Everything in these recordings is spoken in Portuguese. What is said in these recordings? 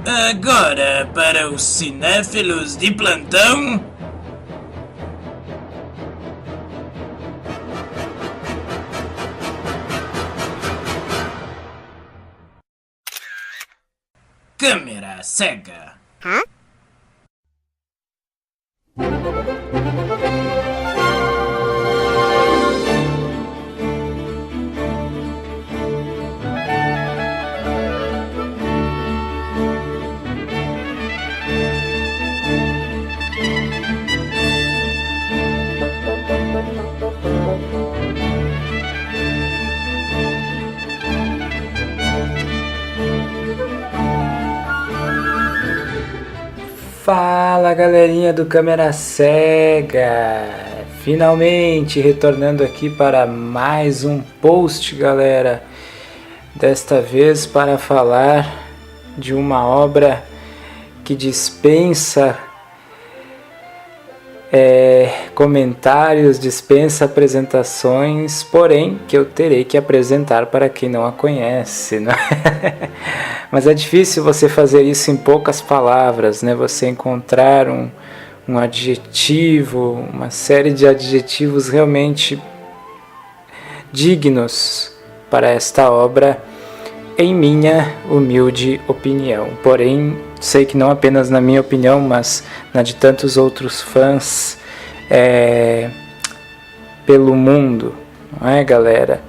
Agora, para os cinéfilos de plantão... Câmera cega. Hã? Fala galerinha do Câmera Cega, finalmente retornando aqui para mais um post, galera. Desta vez para falar de uma obra que dispensa comentários, dispensa apresentações, porém que eu terei que apresentar para quem não a conhece, né? Mas é difícil você fazer isso em poucas palavras, né? Você encontrar um adjetivo, uma série de adjetivos realmente dignos para esta obra, em minha humilde opinião. Porém, sei que não apenas na minha opinião, mas na de tantos outros fãs pelo mundo, não é, galera?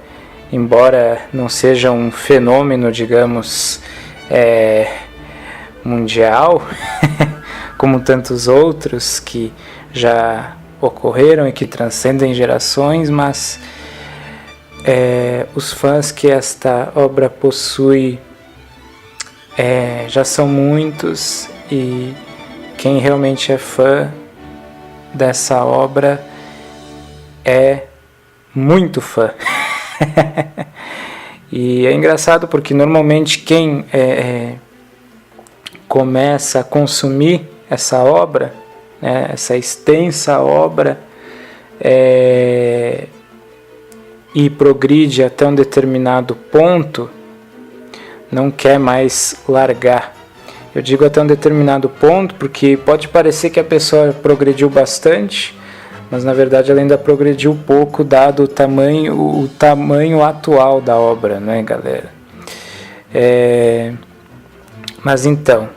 Embora não seja um fenômeno, digamos, mundial, como tantos outros que já ocorreram e que transcendem gerações, mas os fãs que esta obra possui já são muitos, e quem realmente é fã dessa obra é muito fã. E é engraçado porque normalmente quem começa a consumir essa obra, né, essa extensa obra, e progride até um determinado ponto, não quer mais largar. Eu digo até um determinado ponto porque pode parecer que a pessoa progrediu bastante, mas na verdade ela ainda progrediu pouco, dado o tamanho atual da obra, né, galera? Mas então,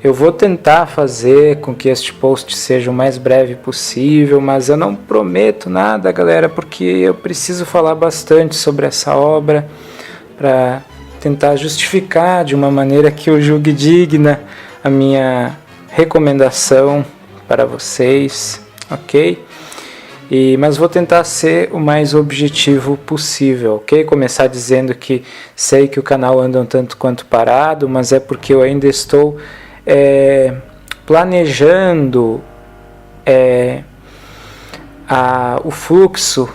eu vou tentar fazer com que este post seja o mais breve possível, mas eu não prometo nada, galera, porque eu preciso falar bastante sobre essa obra para tentar justificar de uma maneira que eu julgue digna a minha recomendação para vocês, ok? Mas vou tentar ser o mais objetivo possível, ok? Começar dizendo que sei que o canal anda um tanto quanto parado, mas é porque eu ainda estou planejando o fluxo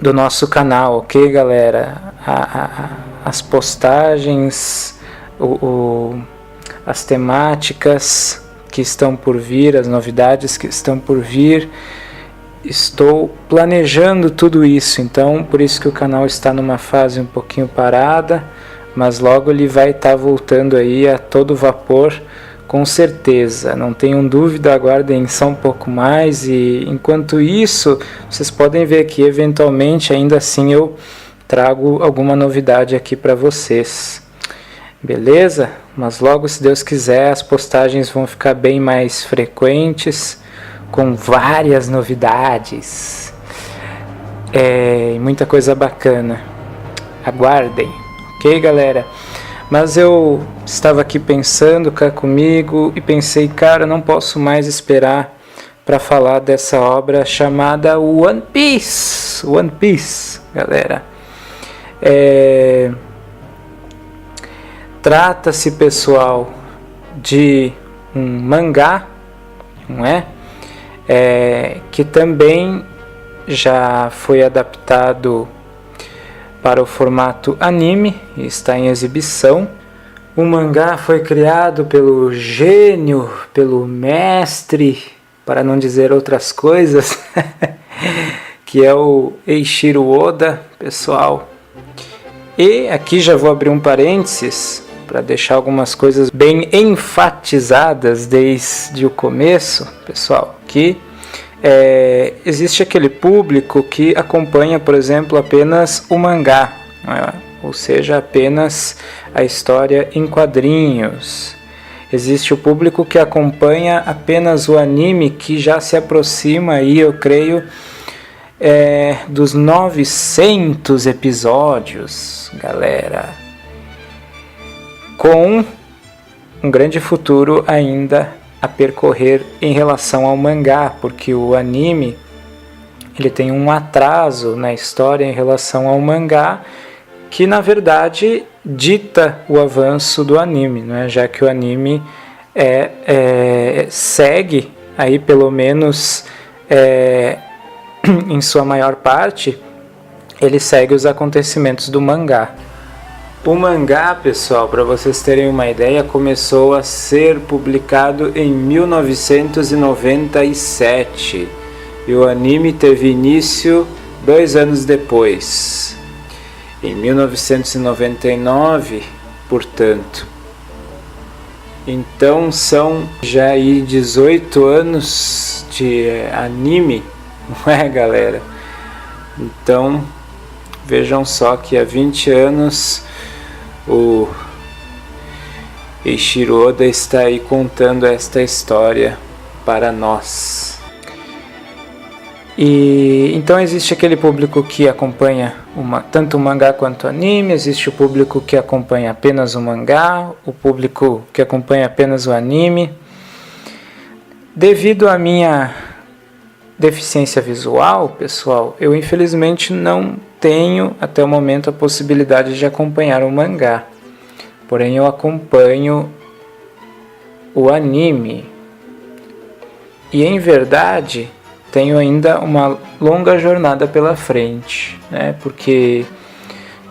do nosso canal, ok, galera? As postagens, as temáticas que estão por vir, as novidades que estão por vir. Estou planejando tudo isso, então por isso que o canal está numa fase um pouquinho parada, mas logo ele vai estar voltando aí a todo vapor, com certeza, não tenham dúvida, aguardem só um pouco mais. E enquanto isso, vocês podem ver que eventualmente ainda assim eu trago alguma novidade aqui para vocês, beleza? Mas logo, se Deus quiser, as postagens vão ficar bem mais frequentes, com várias novidades, muita coisa bacana. Aguardem, ok, galera? Mas eu estava aqui pensando cá comigo e pensei, cara, não posso mais esperar para falar dessa obra chamada One Piece. One Piece, galera. Trata-se, pessoal, de um mangá, não é? Que também já foi adaptado para o formato anime e está em exibição. O mangá foi criado pelo gênio, pelo mestre, para não dizer outras coisas, que é o Eiichiro Oda, pessoal. E aqui já vou abrir um parênteses para deixar algumas coisas bem enfatizadas desde o começo, pessoal, que existe aquele público que acompanha, por exemplo, apenas o mangá, ou seja, apenas a história em quadrinhos. Existe o público que acompanha apenas o anime, que já se aproxima aí, eu creio, dos 900 episódios, galera, com um grande futuro ainda a percorrer em relação ao mangá, porque o anime ele tem um atraso na história em relação ao mangá, que na verdade dita o avanço do anime, né? Já que o anime segue aí, pelo menos em sua maior parte, ele segue os acontecimentos do mangá. O mangá, pessoal, para vocês terem uma ideia, começou a ser publicado em 1997 e o anime teve início 2 anos depois, em 1999, portanto. Então são já aí 18 anos de anime, não é, galera? Então vejam só que há 20 anos o Eiichiro Oda está aí contando esta história para nós. E então existe aquele público que acompanha tanto o mangá quanto o anime, existe o público que acompanha apenas o mangá, o público que acompanha apenas o anime. Devido à minha deficiência visual, pessoal, eu infelizmente não tenho até o momento a possibilidade de acompanhar o mangá. Porém, eu acompanho o anime. E em verdade, tenho ainda uma longa jornada pela frente, né? Porque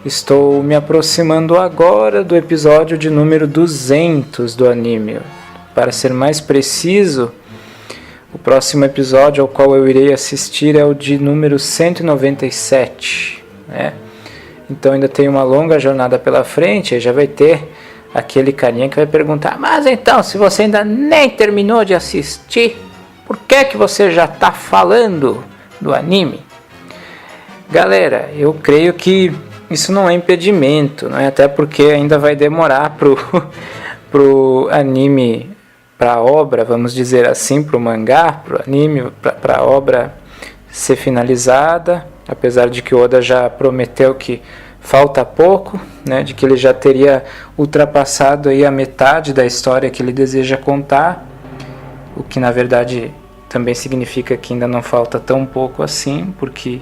estou me aproximando agora do episódio de número 200 do anime. Para ser mais preciso, o próximo episódio ao qual eu irei assistir é o de número 197, né? Então ainda tem uma longa jornada pela frente, e já vai ter aquele carinha que vai perguntar: mas então, se você ainda nem terminou de assistir, por que você já está falando do anime? Galera, eu creio que isso não é impedimento, né? Até porque ainda vai demorar pro anime, para a obra, vamos dizer assim, para o mangá, para o anime, para a obra ser finalizada, apesar de que o Oda já prometeu que falta pouco, né, de que ele já teria ultrapassado aí a metade da história que ele deseja contar, o que na verdade também significa que ainda não falta tão pouco assim, porque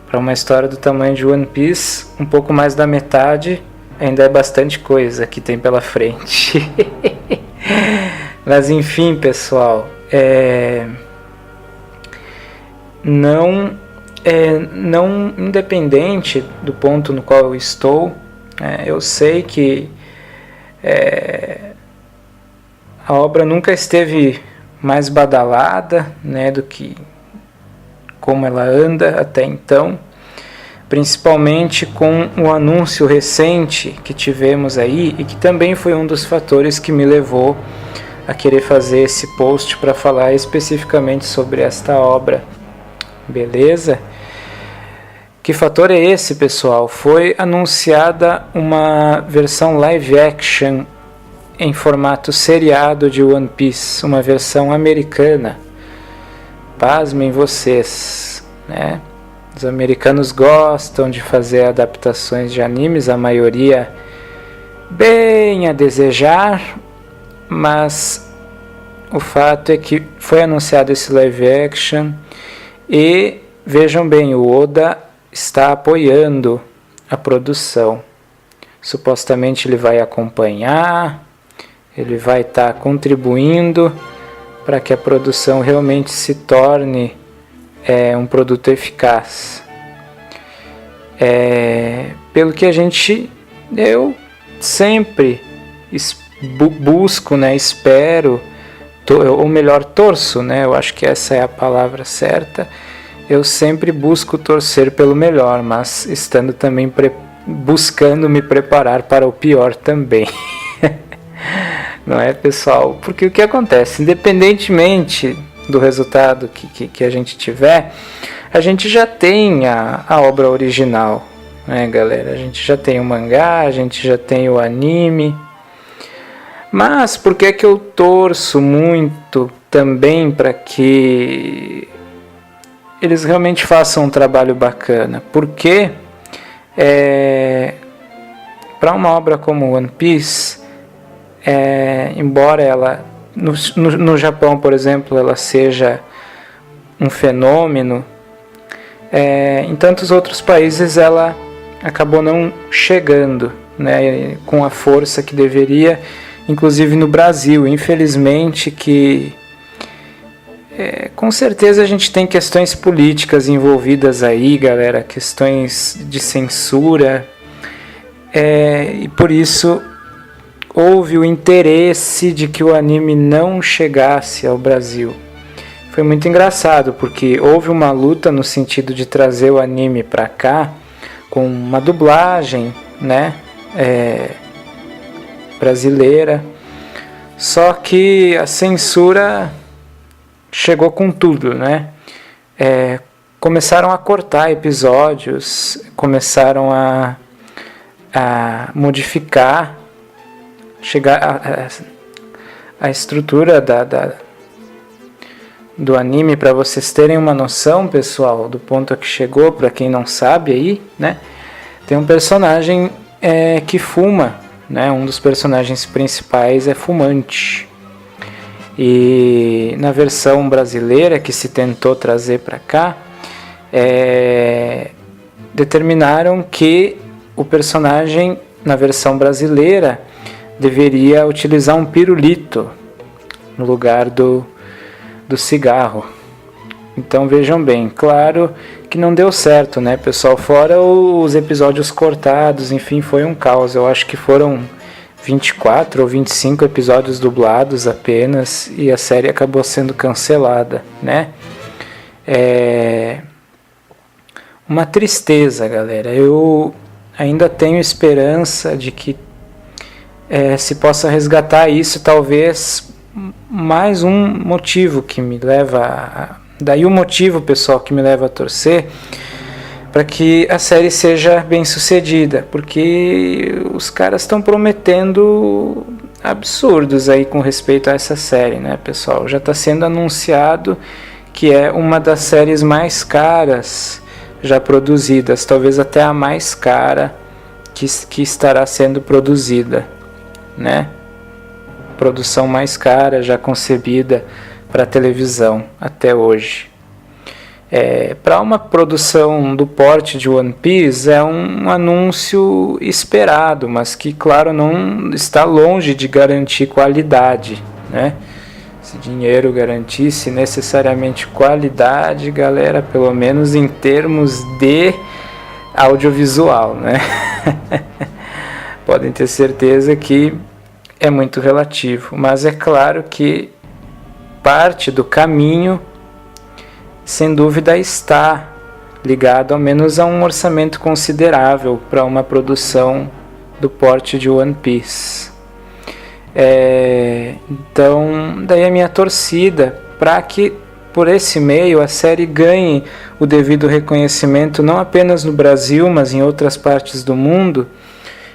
para uma história do tamanho de One Piece, um pouco mais da metade ainda é bastante coisa que tem pela frente. Mas enfim, pessoal, não independente do ponto no qual eu estou, eu sei que a obra nunca esteve mais badalada, né, do que como ela anda até então, principalmente com o anúncio recente que tivemos aí, e que também foi um dos fatores que me levou a querer fazer esse post para falar especificamente sobre esta obra, beleza? Que fator é esse, pessoal? Foi anunciada uma versão live action em formato seriado de One Piece, uma versão americana. Pasmem vocês, né? Os americanos gostam de fazer adaptações de animes, a maioria bem a desejar, mas o fato é que foi anunciado esse live action e vejam bem, o Oda está apoiando a produção. Supostamente ele vai acompanhar, ele vai estar contribuindo para que a produção realmente se torne um produto eficaz. Pelo que eu sempre busco, né, espero, ou melhor, torço, né, eu acho que essa é a palavra certa. Eu sempre busco torcer pelo melhor, mas estando também buscando me preparar para o pior também. Não é, pessoal? Porque o que acontece? Independentemente do resultado que a gente tiver, a gente já tem a obra original, né, galera? A gente já tem o mangá, a gente já tem o anime. Mas por que que eu torço muito também para que eles realmente façam um trabalho bacana? Porque para uma obra como One Piece, embora ela no Japão, por exemplo, ela seja um fenômeno, em tantos outros países ela acabou não chegando, né, com a força que deveria, inclusive no Brasil. Infelizmente que com certeza a gente tem questões políticas envolvidas aí, galera, questões de censura, e por isso houve o interesse de que o anime não chegasse ao Brasil. Foi muito engraçado, porque houve uma luta no sentido de trazer o anime para cá, com uma dublagem, né, brasileira, só que a censura chegou com tudo, né? Começaram a cortar episódios, começaram a modificar, chegar a estrutura do anime. Para vocês terem uma noção, pessoal, do ponto a que chegou, para quem não sabe aí, né? Tem um personagem que fuma, né? Um dos personagens principais é fumante. E na versão brasileira que se tentou trazer para cá, determinaram que o personagem na versão brasileira deveria utilizar um pirulito no lugar do cigarro. Então vejam bem, claro que não deu certo, né, pessoal? Fora os episódios cortados, enfim, foi um caos. Eu acho que foram 24 ou 25 episódios dublados apenas, e a série acabou sendo cancelada, né? Uma tristeza, galera. Eu ainda tenho esperança de que se possa resgatar isso. Talvez mais um motivo que me leva daí o motivo, pessoal, que me leva a torcer para que a série seja bem sucedida, porque os caras estão prometendo absurdos aí com respeito a essa série, né, pessoal? Já está sendo anunciado que é uma das séries mais caras já produzidas, talvez até a mais cara que estará sendo produzida, né? Produção mais cara já concebida para televisão até hoje. Para uma produção do porte de One Piece é um anúncio esperado, mas que, claro, não está longe de garantir qualidade, né? Se dinheiro garantisse necessariamente qualidade, galera, pelo menos em termos de audiovisual, né? Podem ter certeza que é muito relativo, mas é claro que parte do caminho, sem dúvida, está ligado ao menos a um orçamento considerável para uma produção do porte de One Piece. Então, daí a minha torcida para que por esse meio a série ganhe o devido reconhecimento não apenas no Brasil, mas em outras partes do mundo,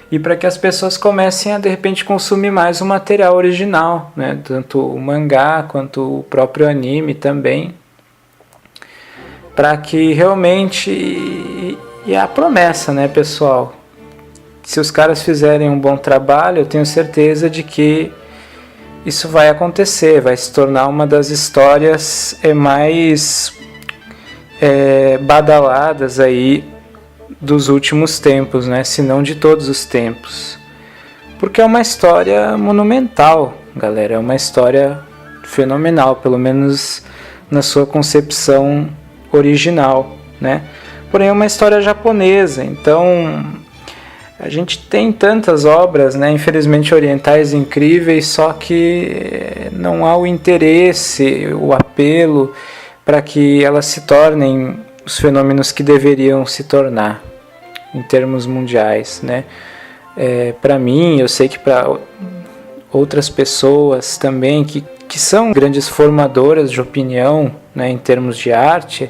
e para que as pessoas comecem a de repente consumir mais o material original, né? Tanto o mangá quanto o próprio anime também, para que realmente, e a promessa, né, pessoal? Se os caras fizerem um bom trabalho, eu tenho certeza de que isso vai acontecer, vai se tornar uma das histórias mais badaladas aí dos últimos tempos, né? Se não de todos os tempos. Porque é uma história monumental, galera, é uma história fenomenal, pelo menos na sua concepção original, né? Porém é uma história japonesa, então a gente tem tantas obras, né, infelizmente orientais incríveis, só que não há o interesse, o apelo para que elas se tornem os fenômenos que deveriam se tornar, em termos mundiais, né? Para mim, eu sei que para outras pessoas também que são grandes formadoras de opinião, né, em termos de arte,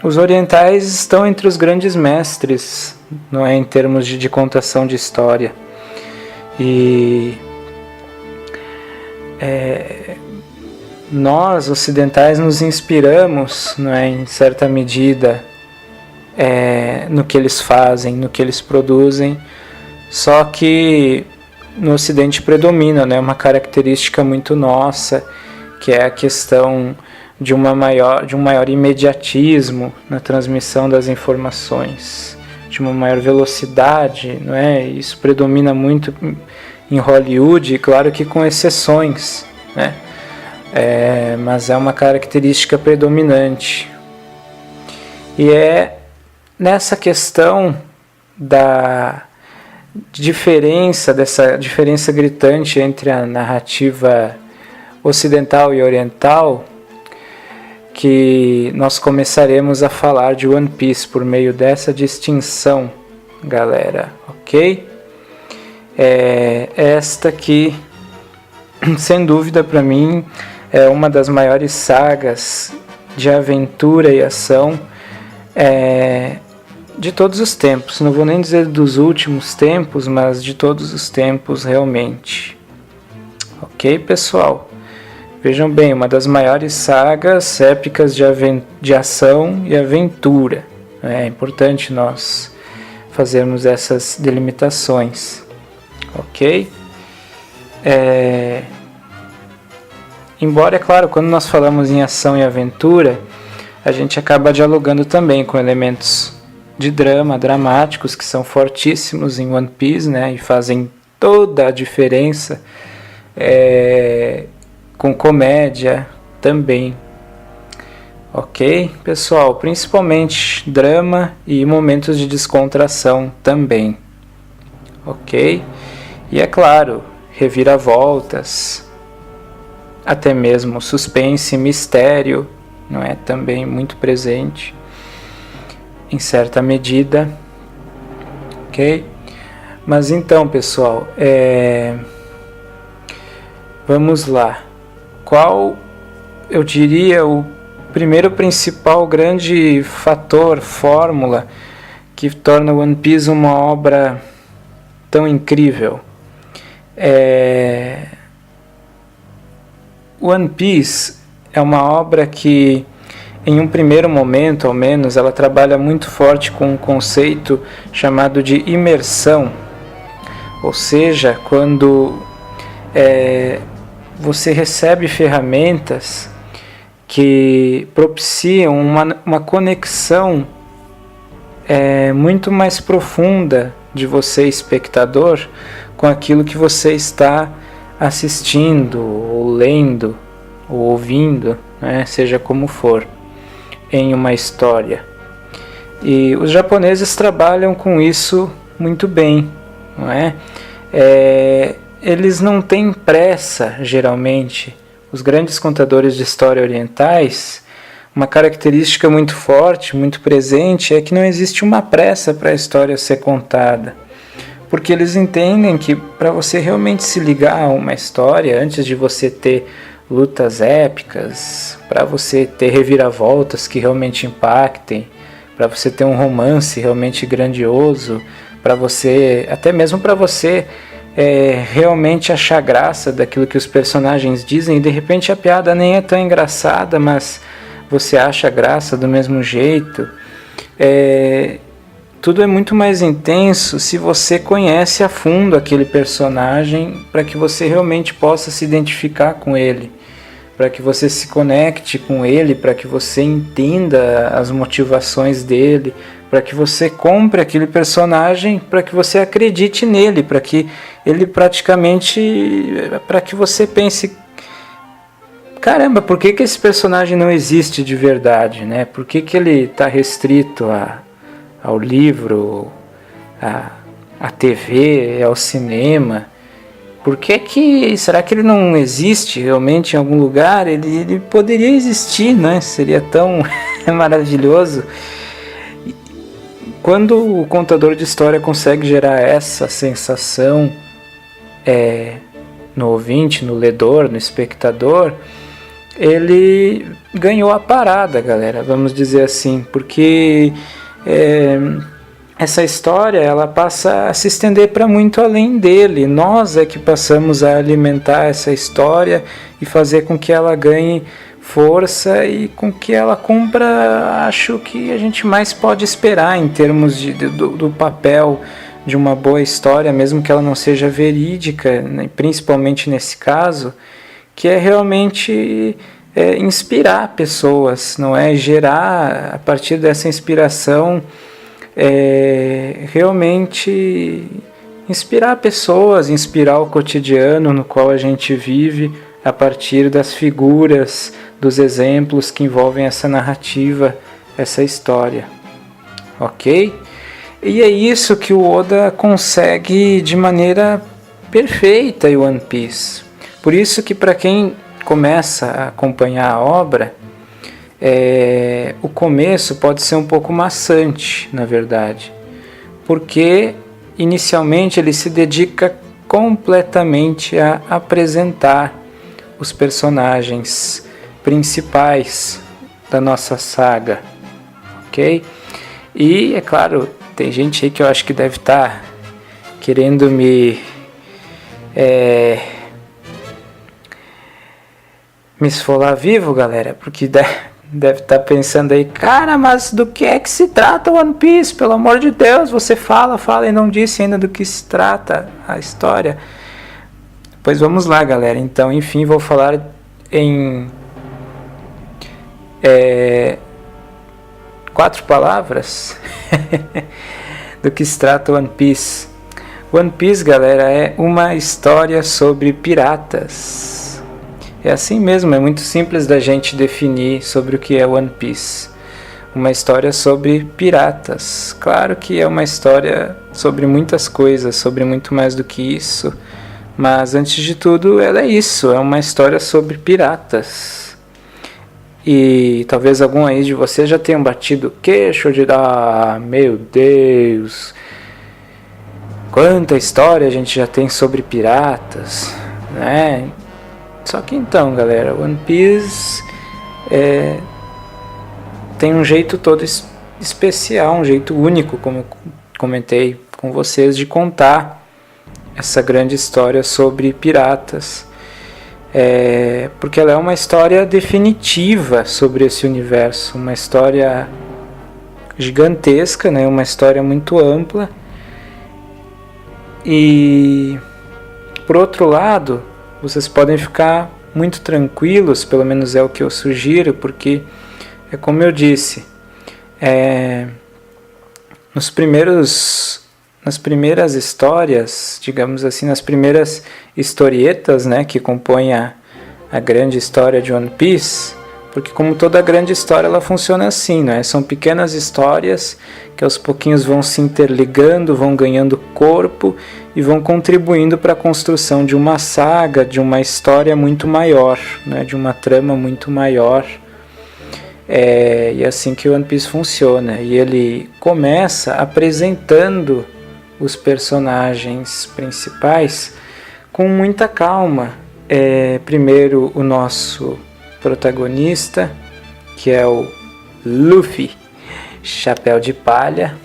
os orientais estão entre os grandes mestres, não é, em termos de contação de história. E nós ocidentais nos inspiramos, não é, em certa medida, no que eles fazem, no que eles produzem, só que no Ocidente predomina, né, uma característica muito nossa, que é a questão de um maior imediatismo na transmissão das informações, de uma maior velocidade, não é? Isso predomina muito em Hollywood, claro que com exceções, né? Mas é uma característica predominante. E é nessa questão dessa diferença gritante entre a narrativa ocidental e oriental, que nós começaremos a falar de One Piece por meio dessa distinção, galera, ok? Esta aqui, sem dúvida para mim, é uma das maiores sagas de aventura e ação de todos os tempos. Não vou nem dizer dos últimos tempos, mas de todos os tempos realmente. Ok, pessoal? Vejam bem, uma das maiores sagas épicas de ação e aventura. É importante nós fazermos essas delimitações. Ok? Embora, é claro, quando nós falamos em ação e aventura, a gente acaba dialogando também com elementos de drama, dramáticos, que são fortíssimos em One Piece, né? E fazem toda a diferença. Com comédia também, ok, pessoal? Principalmente drama e momentos de descontração também, ok? E é claro, reviravoltas, até mesmo suspense, mistério, não é? Também muito presente, em certa medida, ok? Mas então, pessoal, vamos lá. Qual, eu diria, o primeiro principal grande fator, fórmula, que torna One Piece uma obra tão incrível? One Piece é uma obra que, em um primeiro momento, ao menos, ela trabalha muito forte com um conceito chamado de imersão. Ou seja, quando você recebe ferramentas que propiciam uma conexão muito mais profunda de você, espectador, com aquilo que você está assistindo, ou lendo, ou ouvindo, né, seja como for, em uma história. E os japoneses trabalham com isso muito bem, não é? Eles não têm pressa, geralmente. Os grandes contadores de história orientais, uma característica muito forte, muito presente, é que não existe uma pressa para a história ser contada. Porque eles entendem que para você realmente se ligar a uma história, antes de você ter lutas épicas, para você ter reviravoltas que realmente impactem, para você ter um romance realmente grandioso, para você, até mesmo para você realmente achar graça daquilo que os personagens dizem, e de repente a piada nem é tão engraçada, mas você acha graça do mesmo jeito. Tudo é muito mais intenso se você conhece a fundo aquele personagem, para que você realmente possa se identificar com ele, para que você se conecte com ele, para que você entenda as motivações dele, para que você compre aquele personagem, para que você acredite nele, para que ele para que você pense, caramba, por que esse personagem não existe de verdade, né? Por que ele está restrito ao livro, à TV, ao cinema? Será que ele não existe realmente em algum lugar? Ele poderia existir, né? Seria tão maravilhoso. quando o contador de história consegue gerar essa sensação no ouvinte, no ledor, no espectador, ele ganhou a parada, galera, vamos dizer assim, porque essa história ela passa a se estender para muito além dele. Nós é que passamos a alimentar essa história e fazer com que ela ganhe força e com que ela cumpra, acho que a gente mais pode esperar em termos do papel de uma boa história, mesmo que ela não seja verídica, né, principalmente nesse caso, que é realmente inspirar pessoas, não é? Gerar, a partir dessa inspiração, realmente inspirar pessoas, inspirar o cotidiano no qual a gente vive, a partir das figuras, dos exemplos que envolvem essa narrativa, essa história. Ok? E é isso que o Oda consegue de maneira perfeita em One Piece. Por isso que para quem começa a acompanhar a obra, o começo pode ser um pouco maçante, na verdade. Porque inicialmente ele se dedica completamente a apresentar os personagens principais da nossa saga, ok? E, é claro, tem gente aí que eu acho que deve estar querendo me esfolar vivo, galera, porque deve estar pensando aí, cara, mas do que é que se trata One Piece? Pelo amor de Deus, você fala e não disse ainda do que se trata a história. Pois vamos lá, galera. Então, enfim, vou falar em 4 palavras do que se trata One Piece. One Piece, galera, é uma história sobre piratas. É assim mesmo, é muito simples da gente definir sobre o que é One Piece. Uma história sobre piratas. Claro que é uma história sobre muitas coisas, sobre muito mais do que isso. Mas antes de tudo, ela é isso, é uma história sobre piratas. E talvez algum aí de vocês já tenham batido o queixo de meu Deus, quanta história a gente já tem sobre piratas, né? Só que então, galera, One Piece tem um jeito todo especial, um jeito único, como eu comentei com vocês, de contar essa grande história sobre piratas, porque ela é uma história definitiva sobre esse universo, uma história gigantesca, né? Uma história muito ampla. E por outro lado, vocês podem ficar muito tranquilos, pelo menos é o que eu sugiro, porque é como eu disse, nas primeiras histórias, digamos assim, nas primeiras historietas, né, que compõem a grande história de One Piece, porque como toda grande história ela funciona assim, né? São pequenas histórias que aos pouquinhos vão se interligando, vão ganhando corpo e vão contribuindo para a construção de uma saga, de uma história muito maior, né? De uma trama muito maior. E é assim que o One Piece funciona. E ele começa apresentando os personagens principais com muita calma. Primeiro o nosso protagonista, que é o Luffy, chapéu de palha,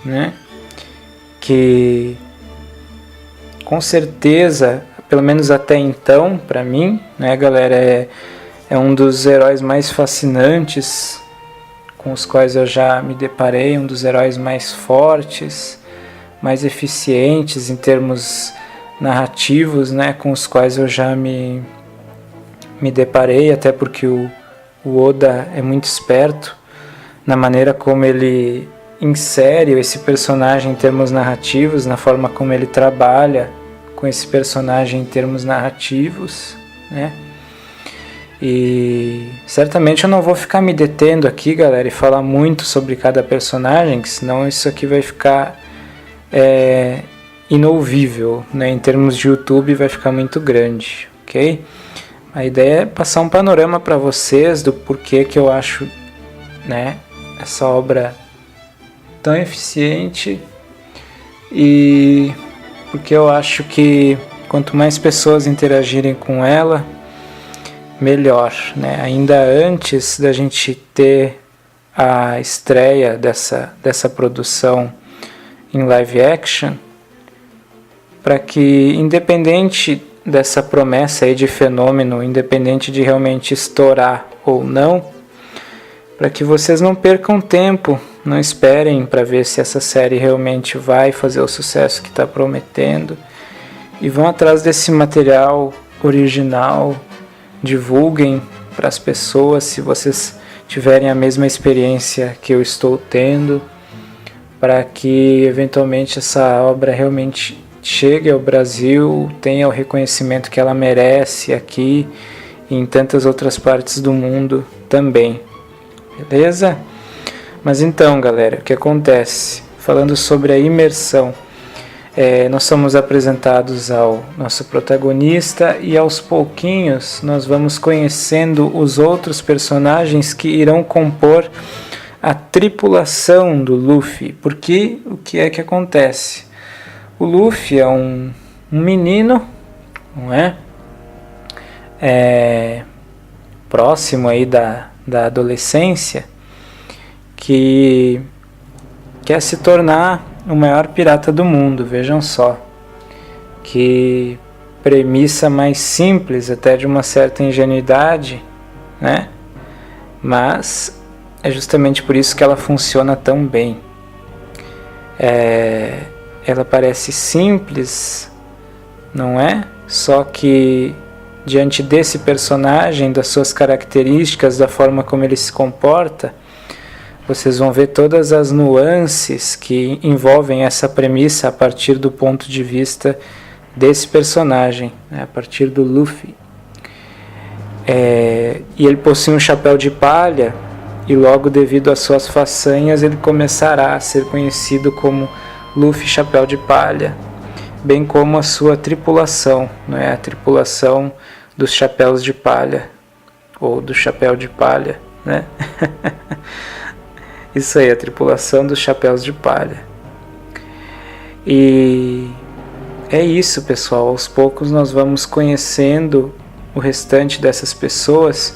né? Que com certeza, pelo menos até então, para mim, né, galera, é um dos heróis mais fascinantes com os quais eu já me deparei, um dos heróis mais fortes, mais eficientes em termos narrativos, né, com os quais eu já me deparei, até porque o Oda é muito esperto na maneira como ele insere esse personagem em termos narrativos, na forma como ele trabalha com esse personagem em termos narrativos, né? E certamente eu não vou ficar me detendo aqui, galera, e falar muito sobre cada personagem, que senão isso aqui vai ficar inouvível, né? Em termos de YouTube vai ficar muito grande, ok? A ideia é passar um panorama para vocês do porquê que eu acho, né, essa obra tão eficiente, e porque eu acho que quanto mais pessoas interagirem com ela, melhor, né? Ainda antes da gente ter a estreia dessa produção em live action, para que, independente dessa promessa aí de fenômeno, independente de realmente estourar ou não, para que vocês não percam tempo, não esperem para ver se essa série realmente vai fazer o sucesso que está prometendo, e vão atrás desse material original, divulguem para as pessoas se vocês tiverem a mesma experiência que eu estou tendo, para que eventualmente essa obra realmente chegue ao Brasil, tenha o reconhecimento que ela merece aqui e em tantas outras partes do mundo também. Beleza? Mas então, galera, o que acontece? Falando sobre a imersão, nós somos apresentados ao nosso protagonista e aos pouquinhos nós vamos conhecendo os outros personagens que irão compor a tripulação do Luffy. Porque o que é que acontece? O Luffy é um menino, não é? Próximo aí da adolescência, que quer se tornar o maior pirata do mundo. Vejam só, que premissa mais simples, até de uma certa ingenuidade, né? Mas é justamente por isso que ela funciona tão bem. Ela parece simples, não é? Só que diante desse personagem, das suas características, da forma como ele se comporta, vocês vão ver todas as nuances que envolvem essa premissa a partir do ponto de vista desse personagem, né? A partir do Luffy. E ele possui um chapéu de palha, e logo, devido às suas façanhas, ele começará a ser conhecido como Luffy Chapéu de Palha, bem como a sua tripulação, né? A tripulação dos Chapéus de Palha, ou do Chapéu de Palha, né? Isso aí, a tripulação dos Chapéus de Palha. E é isso, pessoal. Aos poucos nós vamos conhecendo o restante dessas pessoas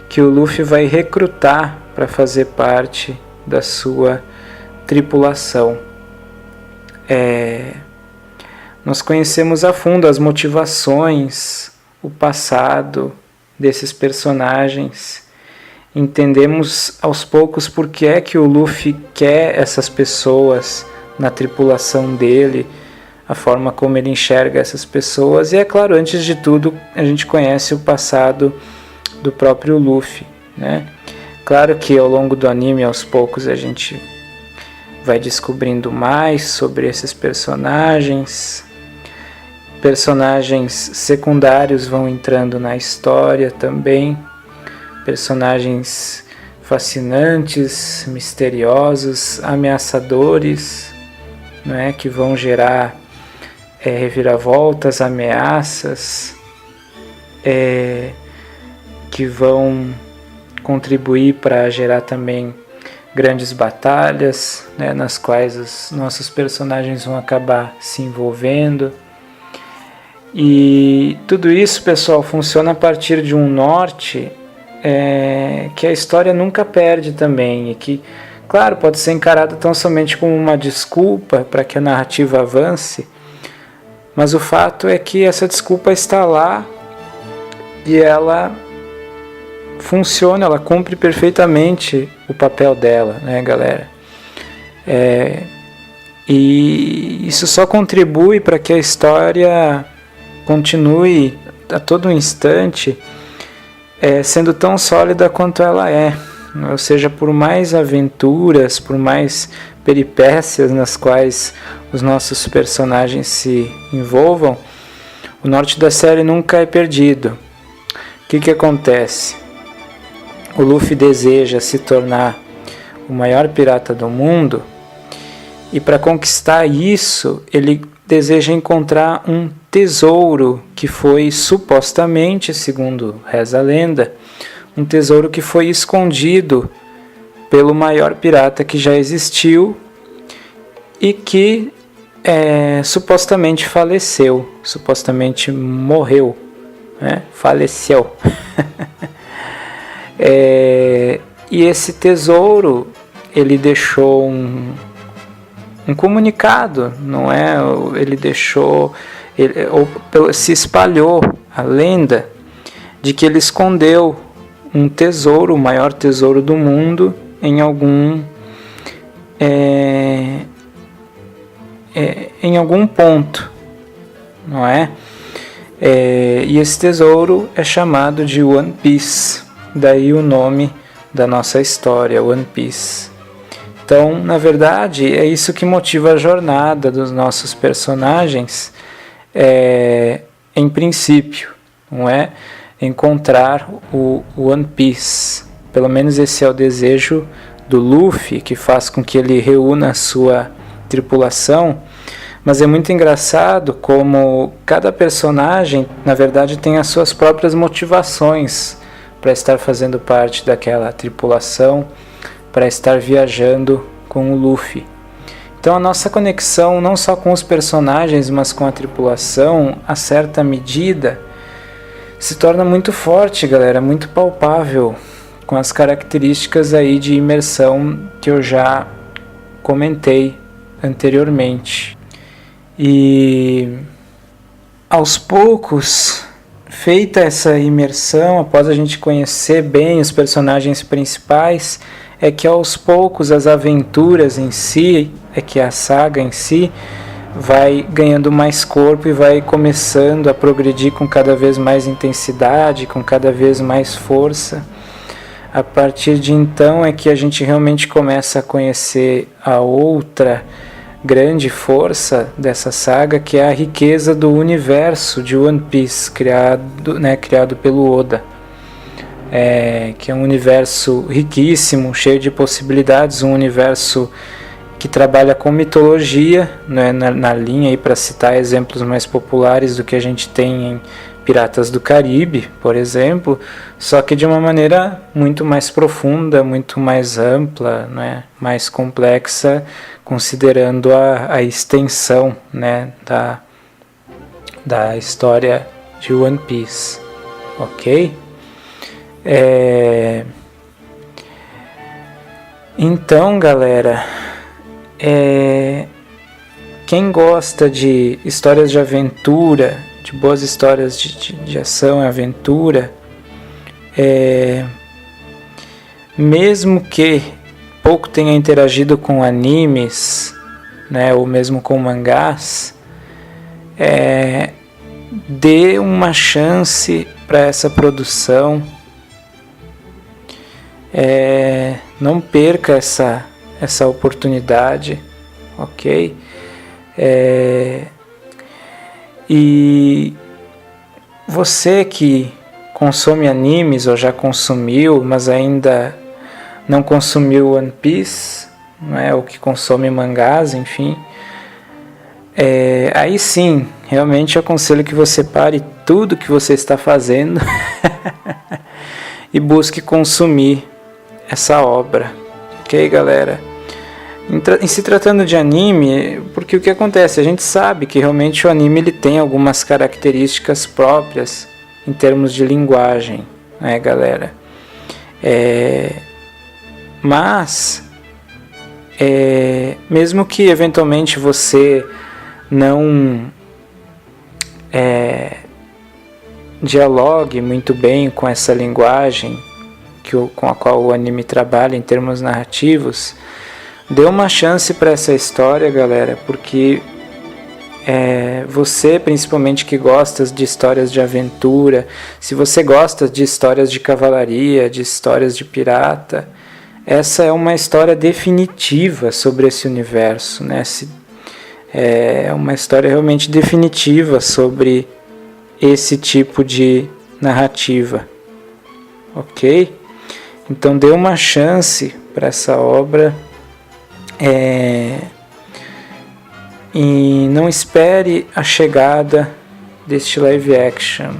que o Luffy vai recrutar para fazer parte da sua tripulação. Nós conhecemos a fundo as motivações, o passado desses personagens. Entendemos aos poucos por que é que o Luffy quer essas pessoas na tripulação dele, a forma como ele enxerga essas pessoas. E é claro, antes de tudo, a gente conhece o passado do próprio Luffy, né? Claro que ao longo do anime, aos poucos, a gente vai descobrindo mais sobre esses personagens. Personagens secundários vão entrando na história também. Personagens fascinantes, misteriosos, ameaçadores, não é? Que vão gerar reviravoltas, ameaças, que vão contribuir para gerar também grandes batalhas, né, nas quais os nossos personagens vão acabar se envolvendo. E tudo isso, pessoal, funciona a partir de um norte que a história nunca perde também, e que, claro, pode ser encarada tão somente como uma desculpa para que a narrativa avance, mas o fato é que essa desculpa está lá e ela funciona, ela cumpre perfeitamente o papel dela, né, galera? E isso só contribui para que a história continue a todo instante sendo tão sólida quanto ela é. Ou seja, por mais aventuras, por mais peripécias nas quais os nossos personagens se envolvam, o norte da série nunca é perdido. O que acontece? O Luffy deseja se tornar o maior pirata do mundo, e para conquistar isso, ele deseja encontrar um tesouro que foi supostamente, segundo reza a lenda, um tesouro que foi escondido pelo maior pirata que já existiu e que supostamente faleceu, supostamente morreu, né? Faleceu. E esse tesouro, ele deixou um comunicado, não é? Ele deixou, se espalhou a lenda de que ele escondeu um tesouro, o maior tesouro do mundo, em algum ponto, não é? E esse tesouro é chamado de One Piece, daí o nome da nossa história, One Piece. Então, na verdade, é isso que motiva a jornada dos nossos personagens, em princípio, não é? Encontrar o One Piece. Pelo menos esse é o desejo do Luffy, que faz com que ele reúna a sua tripulação. Mas é muito engraçado como cada personagem, na verdade, tem as suas próprias motivações para estar fazendo parte daquela tripulação, para estar viajando com o Luffy. Então a nossa conexão não só com os personagens, mas com a tripulação, a certa medida, se torna muito forte, galera, muito palpável, com as características aí de imersão que eu já comentei anteriormente. E aos poucos, feita essa imersão, após a gente conhecer bem os personagens principais, é que aos poucos as aventuras em si, é que a saga em si vai ganhando mais corpo e vai começando a progredir com cada vez mais intensidade, com cada vez mais força. A partir de então é que a gente realmente começa a conhecer a outra grande força dessa saga, que é a riqueza do universo de One Piece, criado pelo Oda. Que é um universo riquíssimo, cheio de possibilidades, um universo que trabalha com mitologia, né, na linha, para citar exemplos mais populares do que a gente tem em Piratas do Caribe, por exemplo, só que de uma maneira muito mais profunda, muito mais ampla, né, mais complexa, considerando a extensão, né, da história de One Piece, ok? Então, galera, quem gosta de histórias de aventura, de boas histórias de ação e aventura, mesmo que pouco tenha interagido com animes, né, ou mesmo com mangás, dê uma chance para essa produção. Não perca essa oportunidade, ok? E você que consome animes ou já consumiu, mas ainda não consumiu One Piece, né, ou que consome mangás, enfim, aí sim, realmente eu aconselho que você pare tudo que você está fazendo e busque consumir essa obra, ok, galera? Em se tratando de anime, porque o que acontece? A gente sabe que realmente o anime ele tem algumas características próprias em termos de linguagem, né, galera? Mas, mesmo que eventualmente você não dialogue muito bem com essa linguagem com a qual o anime trabalha em termos narrativos, dê uma chance para essa história, galera, porque você, principalmente que gosta de histórias de aventura, se você gosta de histórias de cavalaria, de histórias de pirata, essa é uma história definitiva sobre esse universo, né? É uma história realmente definitiva sobre esse tipo de narrativa, ok? Então dê uma chance para essa obra, e não espere a chegada deste live action,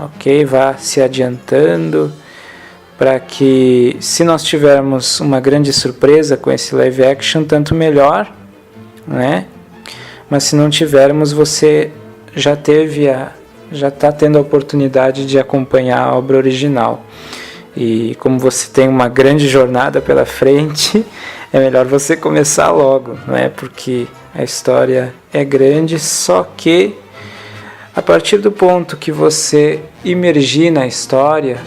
ok? Vá se adiantando para que, se nós tivermos uma grande surpresa com esse live action, tanto melhor, né? Mas se não tivermos, você já está tendo a oportunidade de acompanhar a obra original. E como você tem uma grande jornada pela frente, é melhor você começar logo, não é? Porque a história é grande, só que a partir do ponto que você imergir na história,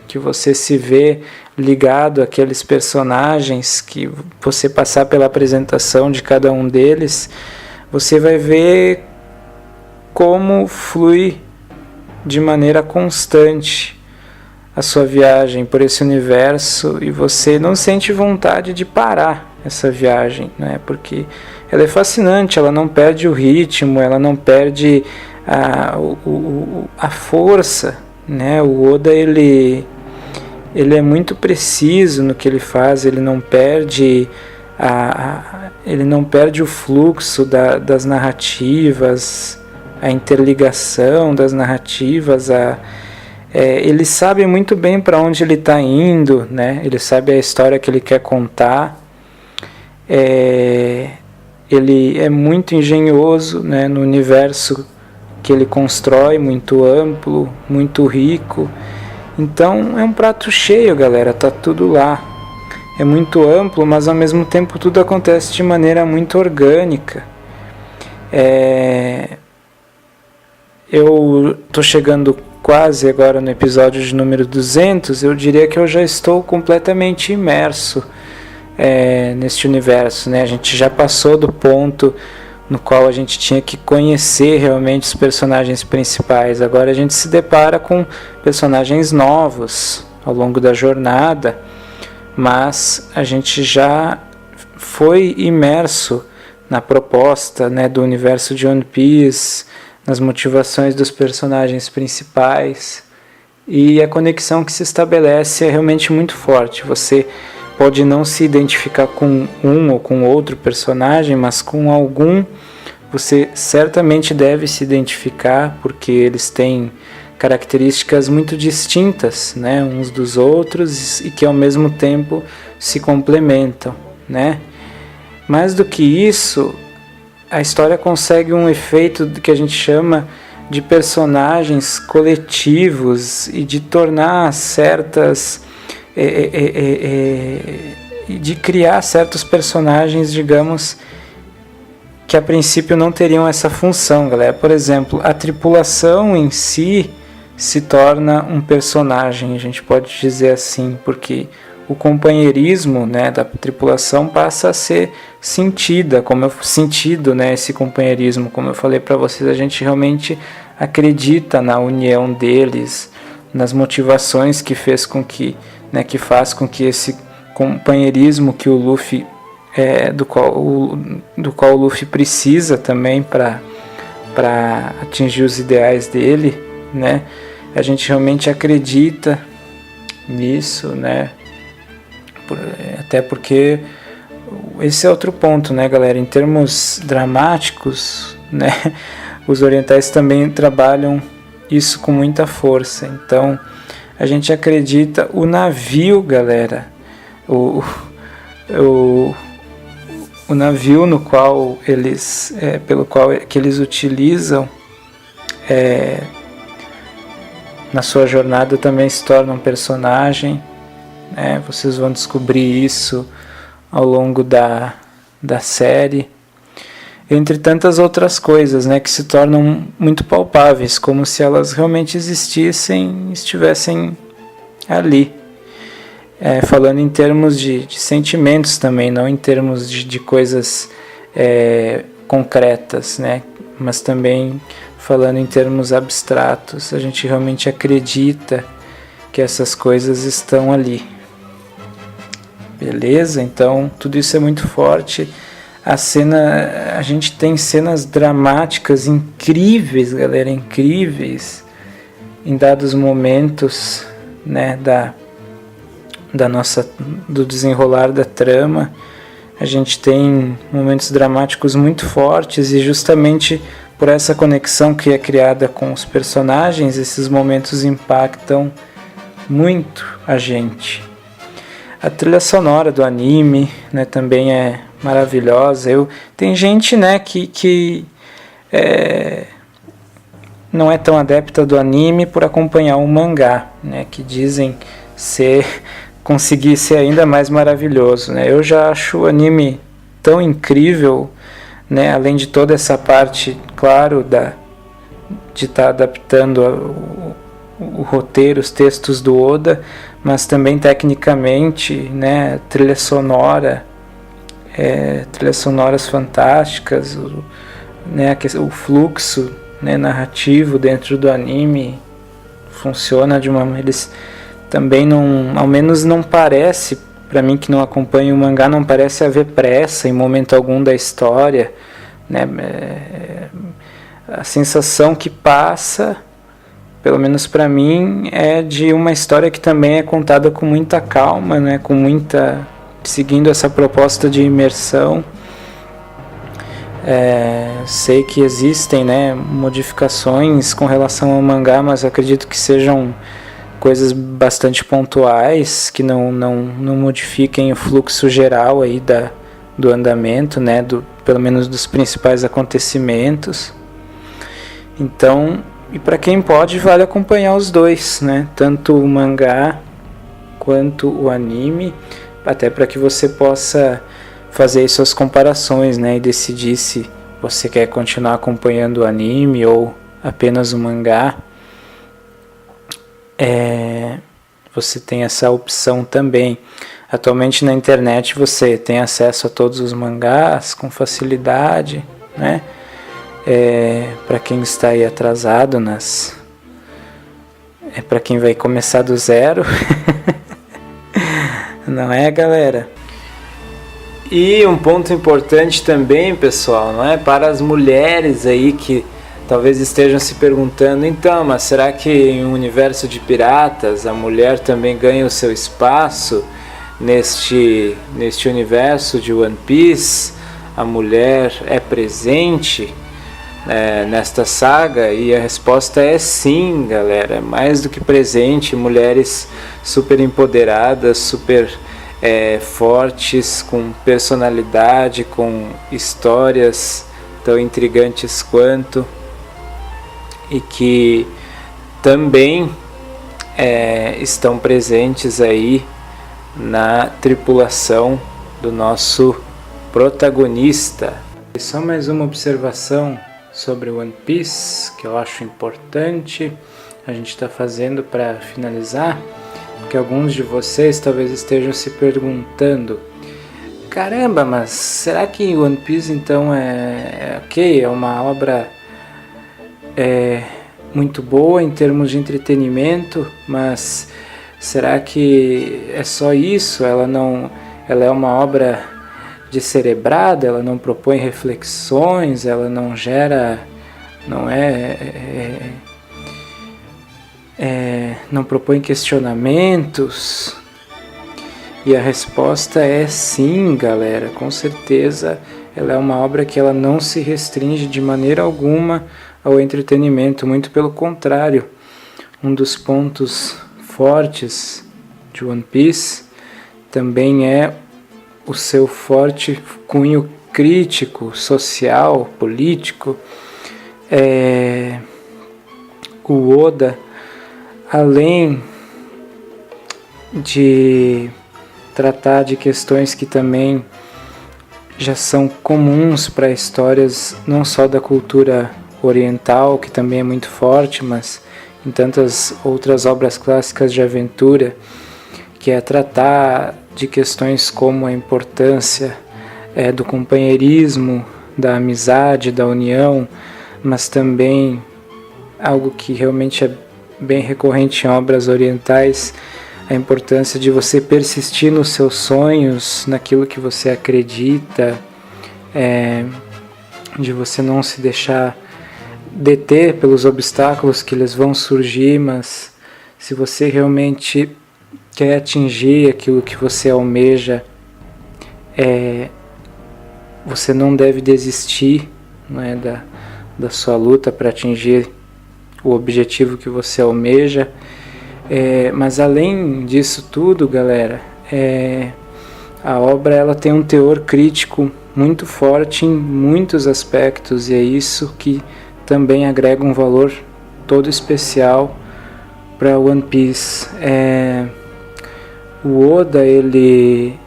que você se vê ligado àqueles personagens, que você passar pela apresentação de cada um deles, você vai ver como flui de maneira constante a sua viagem por esse universo, e você não sente vontade de parar essa viagem, né? Porque ela é fascinante, ela não perde o ritmo, ela não perde a força, né? O Oda ele é muito preciso no que ele faz, ele não perde o fluxo das narrativas, a interligação das narrativas, ele sabe muito bem para onde ele está indo, né? Ele sabe a história que ele quer contar. Ele é muito engenhoso, né, no universo que ele constrói, muito amplo, muito rico. Então é um prato cheio, galera, tá tudo lá. É muito amplo, mas ao mesmo tempo tudo acontece de maneira muito orgânica. Eu tô chegando quase agora no episódio de número 200, eu diria que eu já estou completamente imerso neste universo, né? A gente já passou do ponto no qual a gente tinha que conhecer realmente os personagens principais. Agora a gente se depara com personagens novos ao longo da jornada, mas a gente já foi imerso na proposta, né, do universo de One Piece, nas motivações dos personagens principais, e a conexão que se estabelece é realmente muito forte. Você pode não se identificar com um ou com outro personagem, mas com algum você certamente deve se identificar, porque eles têm características muito distintas, né, uns dos outros, e que ao mesmo tempo se complementam, né? Mais do que isso, a história consegue um efeito que a gente chama de personagens coletivos e de tornar de criar certos personagens, digamos, que a princípio não teriam essa função, galera. Por exemplo, a tripulação em si se torna um personagem, a gente pode dizer assim, porque o companheirismo, né, da tripulação passa a ser sentido, né, esse companheirismo, como eu falei para vocês, a gente realmente acredita na união deles, nas motivações que faz com que esse companheirismo que o Luffy do qual o Luffy precisa também para atingir os ideais dele, né? A gente realmente acredita nisso, né? Até porque esse é outro ponto, né, galera? Em termos dramáticos, né, os orientais também trabalham isso com muita força. Então a gente acredita. O navio, galera, o navio no qual eles pelo qual que eles utilizam na sua jornada também se torna um personagem, né? Vocês vão descobrir isso ao longo da série, entre tantas outras coisas, né, que se tornam muito palpáveis, como se elas realmente existissem, estivessem ali. Falando em termos de sentimentos também, não em termos de coisas concretas, né, mas também falando em termos abstratos. A gente realmente acredita que essas coisas estão ali. Beleza? Então tudo isso é muito forte. A gente tem cenas dramáticas incríveis, galera, incríveis, em dados momentos, né, do desenrolar da trama. A gente tem momentos dramáticos muito fortes, e justamente por essa conexão que é criada com os personagens, esses momentos impactam muito a gente. A trilha sonora do anime, né, também é maravilhosa. Tem gente, né, que não é tão adepta do anime por acompanhar o mangá, né, que dizem conseguir ser ainda mais maravilhoso, né? Eu já acho o anime tão incrível, né, além de toda essa parte, claro, de estar adaptando o roteiro, os textos do Oda, mas também tecnicamente, né, trilhas sonoras fantásticas, né, o fluxo, né, narrativo dentro do anime funciona eles também não, ao menos não parece, para mim que não acompanho o mangá, não parece haver pressa em momento algum da história, né? A sensação que passa, pelo menos para mim, é de uma história que também é contada com muita calma, né? Seguindo essa proposta de imersão. Sei que existem, né, modificações com relação ao mangá, mas acredito que sejam coisas bastante pontuais, que não modifiquem o fluxo geral aí do andamento, né, pelo menos dos principais acontecimentos. Então, e para quem pode, vale acompanhar os dois, né, tanto o mangá quanto o anime, até para que você possa fazer aí suas comparações, né, e decidir se você quer continuar acompanhando o anime ou apenas o mangá. Você tem essa opção também. Atualmente na internet você tem acesso a todos os mangás com facilidade, né? Para quem está aí atrasado para quem vai começar do zero. Não é, galera? E um ponto importante também, pessoal, não é? Para as mulheres aí que talvez estejam se perguntando, então, mas será que em um universo de piratas a mulher também ganha o seu espaço neste universo de One Piece? A mulher é presente nesta saga? E a resposta é sim, galera, é mais do que presente. Mulheres super empoderadas, super fortes, com personalidade, com histórias tão intrigantes quanto, e que também estão presentes aí na tripulação do nosso protagonista. E só mais uma observação sobre One Piece que eu acho importante a gente está fazendo para finalizar, porque alguns de vocês talvez estejam se perguntando: caramba, mas será que One Piece então é uma obra muito boa em termos de entretenimento, mas será que é só isso? Ela é uma obra descerebrada, ela não propõe reflexões, ela não gera, não propõe questionamentos? E a resposta é sim, galera, com certeza. Ela é uma obra que ela não se restringe de maneira alguma ao entretenimento, muito pelo contrário. Um dos pontos fortes de One Piece também é o seu forte cunho crítico, social, político. O Oda, além de tratar de questões que também já são comuns para histórias não só da cultura oriental, que também é muito forte, mas em tantas outras obras clássicas de aventura, que é tratar de questões como a importância do companheirismo, da amizade, da união, mas também algo que realmente é bem recorrente em obras orientais, a importância de você persistir nos seus sonhos, naquilo que você acredita, de você não se deixar deter pelos obstáculos que eles vão surgir, mas se você realmente quer atingir aquilo que você almeja, você não deve desistir, não é, da sua luta para atingir o objetivo que você almeja. Mas além disso tudo, galera, A obra ela tem um teor crítico muito forte em muitos aspectos, e é isso que também agrega um valor todo especial para One Piece. O Oda, ele,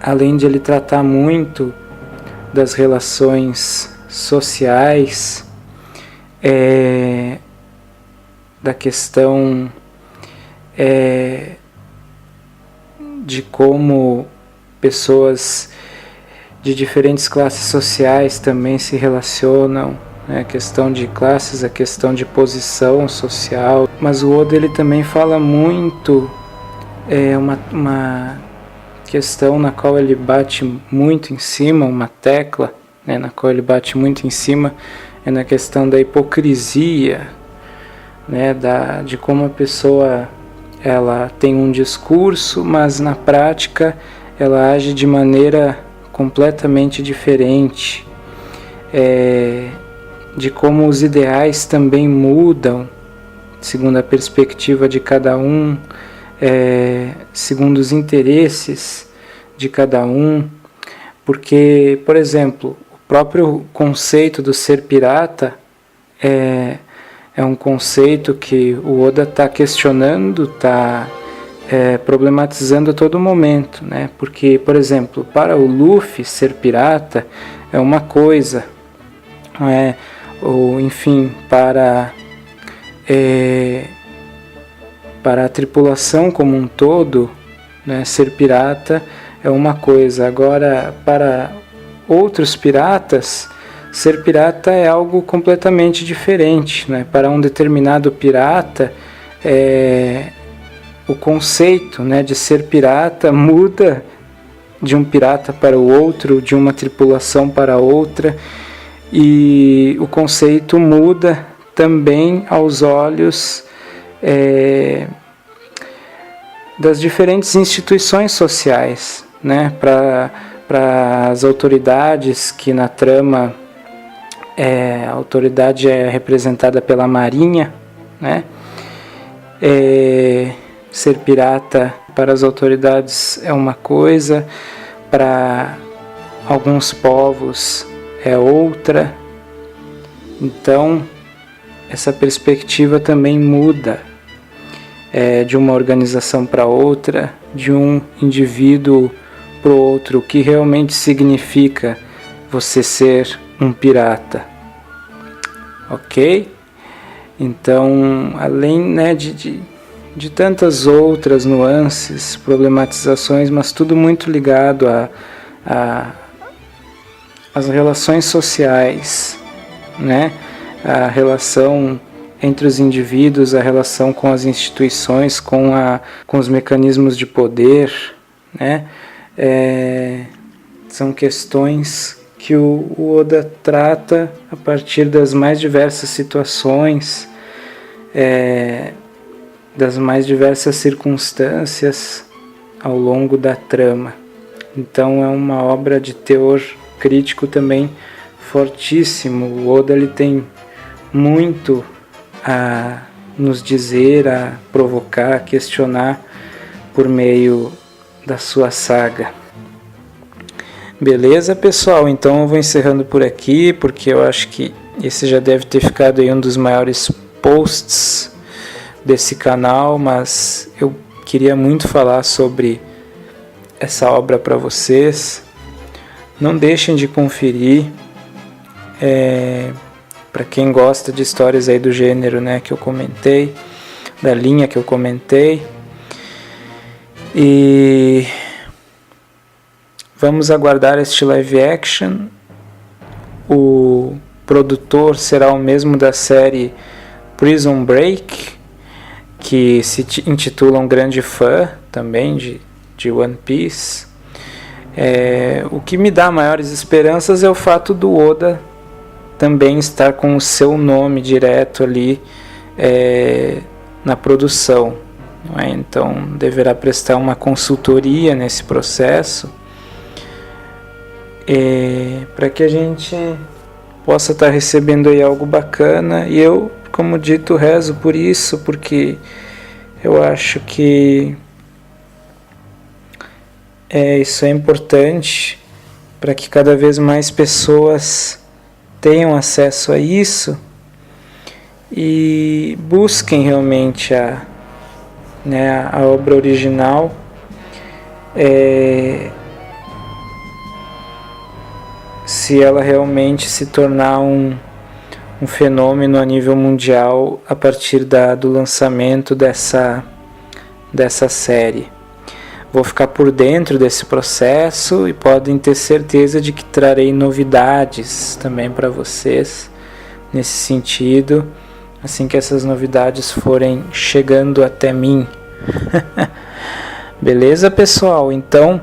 além de ele tratar muito das relações sociais, da questão de como pessoas de diferentes classes sociais também se relacionam, né? A questão de classes, a questão de posição social. Mas o Oda, ele também fala muito, uma questão na qual ele bate muito em cima, uma tecla, né, na qual ele bate muito em cima, é na questão da hipocrisia, né, de como a pessoa ela tem um discurso, mas na prática ela age de maneira completamente diferente, de como os ideais também mudam segundo a perspectiva de cada um, segundo os interesses de cada um, porque, por exemplo, o próprio conceito do ser pirata é um conceito que o Oda está questionando, está problematizando a todo momento, né? Porque, por exemplo, para o Luffy ser pirata é uma coisa, ou enfim, para a tripulação como um todo, né, ser pirata é uma coisa. Agora, para outros piratas, ser pirata é algo completamente diferente, né? Para um determinado pirata, o conceito, né, de ser pirata muda de um pirata para o outro, de uma tripulação para outra, e o conceito muda também aos olhos das diferentes instituições sociais, né? Para as autoridades, que na trama a autoridade é representada pela Marinha, né? Ser pirata para as autoridades é uma coisa, para alguns povos é outra. Então essa perspectiva também muda de uma organização para outra, de um indivíduo para o outro, o que realmente significa você ser um pirata, ok? Então, além, né, de tantas outras nuances, problematizações, mas tudo muito ligado às relações sociais, né? A relação entre os indivíduos, a relação com as instituições, com os mecanismos de poder, né? São questões que o Oda trata a partir das mais diversas situações, das mais diversas circunstâncias ao longo da trama. Então é uma obra de teor crítico também fortíssimo. O Oda, ele tem muito a nos dizer, a provocar, a questionar por meio da sua saga. Beleza, pessoal? Então eu vou encerrando por aqui, porque eu acho que esse já deve ter ficado aí um dos maiores posts desse canal, mas eu queria muito falar sobre essa obra para vocês. Não deixem de conferir, para quem gosta de histórias aí do gênero, né, que eu comentei, da linha que eu comentei. E vamos aguardar este live action. O produtor será o mesmo da série Prison Break, que se intitula Um Grande Fã também de One Piece. O que me dá maiores esperanças é o fato do Oda também estar com o seu nome direto ali na produção, não é? Então deverá prestar uma consultoria nesse processo, para que a gente possa estar recebendo aí algo bacana. E eu, como dito, rezo por isso, porque eu acho que Isso é importante para que cada vez mais pessoas tenham acesso a isso e busquem realmente a obra original. Se ela realmente se tornar um fenômeno a nível mundial a partir do lançamento dessa série. Vou ficar por dentro desse processo e podem ter certeza de que trarei novidades também para vocês nesse sentido, assim que essas novidades forem chegando até mim. Beleza, pessoal? Então,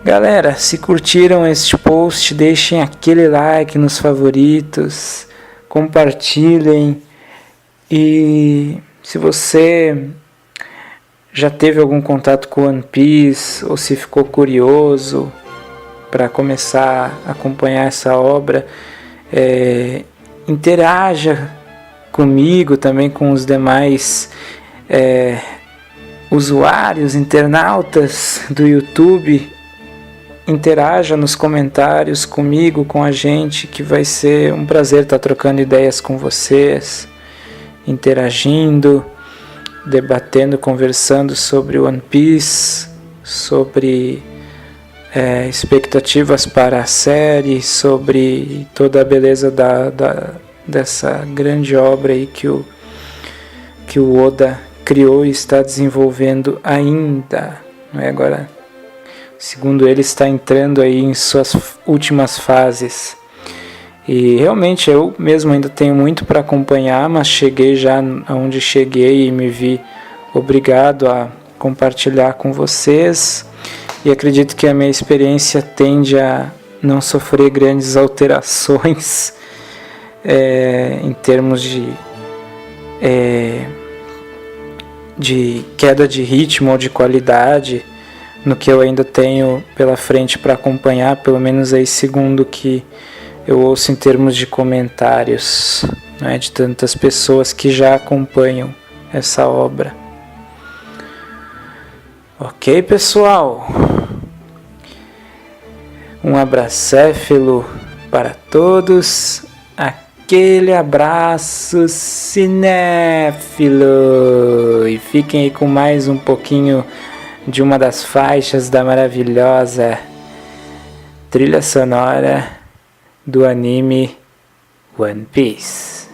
galera, se curtiram este post, deixem aquele like nos favoritos, compartilhem, e se você já teve algum contato com One Piece ou se ficou curioso para começar a acompanhar essa obra, interaja comigo, também com os demais usuários, internautas do YouTube. Interaja nos comentários comigo, com a gente, que vai ser um prazer estar trocando ideias com vocês, interagindo, debatendo, conversando sobre One Piece, sobre expectativas para a série, sobre toda a beleza dessa grande obra aí que o Oda criou e está desenvolvendo ainda. Agora, segundo ele, está entrando aí em suas últimas fases. E realmente eu mesmo ainda tenho muito para acompanhar, mas cheguei já onde cheguei e me vi obrigado a compartilhar com vocês. E acredito que a minha experiência tende a não sofrer grandes alterações em termos de queda de ritmo ou de qualidade no que eu ainda tenho pela frente para acompanhar, pelo menos aí segundo que eu ouço em termos de comentários, né, de tantas pessoas que já acompanham essa obra. Ok, pessoal? Um abracéfilo para todos. Aquele abraço cinéfilo. E fiquem aí com mais um pouquinho de uma das faixas da maravilhosa trilha sonora do anime One Piece.